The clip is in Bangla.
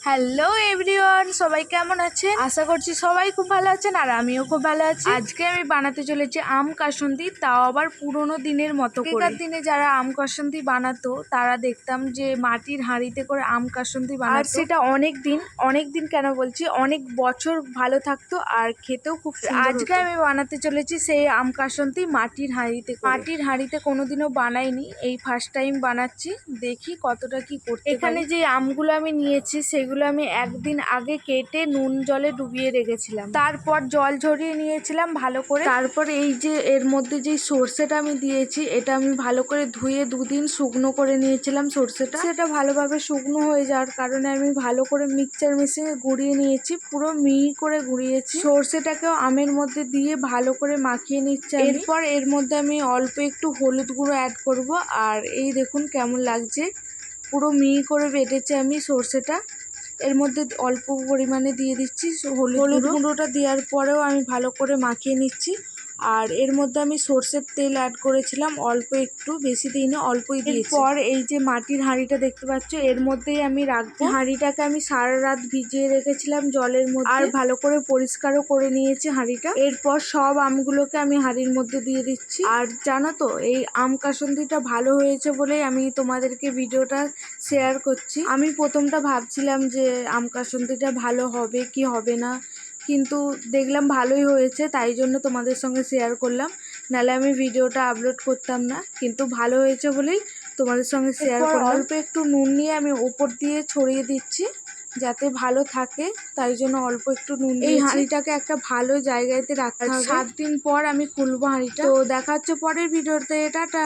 হ্যালো এভরিওয়ান, সবাই কেমন আছেন? আশা করছি সবাই খুব ভালো আছেন আর আমিও খুব ভালো আছি। আজকে আমি বানাতে চলেছি আম কাসুন্দি, তাও আবার পুরোনো দিনের মতো করে। আগেকার দিনে যারা আম কাসুন্দি বানাতো তারা দেখতাম যে মাটির হাঁড়িতে করে আম কাসুন্দি বানাতো, আর সেটা অনেক দিন কেন বলছি, অনেক বছর ভালো থাকতো আর খেতেও খুব সুন্দর হতো। আজকে আমি বানাতে চলেছি সেই আম কাসুন্দি মাটির হাঁড়িতে। মাটির হাঁড়িতে কোনোদিনও বানাইনি, এই ফার্স্ট টাইম বানাচ্ছি, দেখি কতটা কি করতে। এখানে যে আমগুলো আমি নিয়েছি সেগুলো আমি একদিন আগে কেটে নুন জলে ডুবিয়ে রেখেছিলাম, তারপর জল ঝরিয়ে নিয়েছিলাম ভালো করে। তারপর এই যে এর মধ্যে যে সর্ষেটা আমি দিয়েছি, এটা আমি ভালো করে ধুয়ে দুদিন শুকনো করে নিয়েছিলাম। সর্ষেটা সেটা ভালোভাবে শুকনো হয়ে যাওয়ার কারণে আমি ভালো করে মিক্সচার মেশিনে গুঁড়িয়ে নিয়েছি, পুরো মিহি করে গুঁড়িয়েছি। সর্ষেটাকেও আমের মধ্যে দিয়ে ভালো করে মাখিয়ে নিচ্ছি। এরপর এর মধ্যে আমি অল্প একটু হলুদ গুঁড়ো অ্যাড করব, আর এই দেখুন কেমন লাগছে, পুরো মিহি করে বেটেছি আমি সর্ষেটা। এর মধ্যে অল্প পরিমাণে দিয়ে দিচ্ছি হলুদ গুঁড়োটা। দেওয়ার পরেও আমি ভালো করে মাখিয়ে নিচ্ছি। আর এর মধ্যে আমি সর্ষের তেল অ্যাড করেছিলাম অল্প একটু, বেশি দিইনি, অল্পই দিয়েছি। এরপর এই যে মাটির হাঁড়িটা দেখতে পাচ্ছ, এর মধ্যেই আমি রাখবো। হাঁড়িটাকে আমি সারা রাত ভিজিয়ে রেখেছিলাম জলের মধ্যে, আর ভালো করে পরিষ্কারও করে নিয়েছি হাঁড়িটা। এরপর সব আমগুলোকে আমি হাঁড়ির মধ্যে দিয়ে দিচ্ছি। আর জানো তো, এই আম কাসুন্দিটা ভালো হয়েছে বলেই আমি তোমাদেরকে ভিডিওটা শেয়ার করছি। আমি প্রথমটা ভাবছিলাম যে আম কাসুন্দিটা ভালো হবে কি হবে না, কিন্তু দেখলাম ভালোই হয়েছে, তাই জন্য তোমাদের সঙ্গে শেয়ার করলাম, নাহলে আমি ভিডিওটা আপলোড করতাম না। কিন্তু ভালো হয়েছে বলেই তোমাদের সঙ্গে শেয়ার করলাম। অল্প একটু নুন নিয়ে আমি উপর দিয়ে ছড়িয়ে দিচ্ছি যাতে ভালো থাকে, তাই জন্য অল্প একটু নুন। এই হাঁড়িটাকে একটা ভালো জায়গাতে রাখতে হবে। 7 দিন পর আমি খুলবো হাঁড়িটা। তো দেখা হচ্ছে পরের ভিডিওতে, টাটা।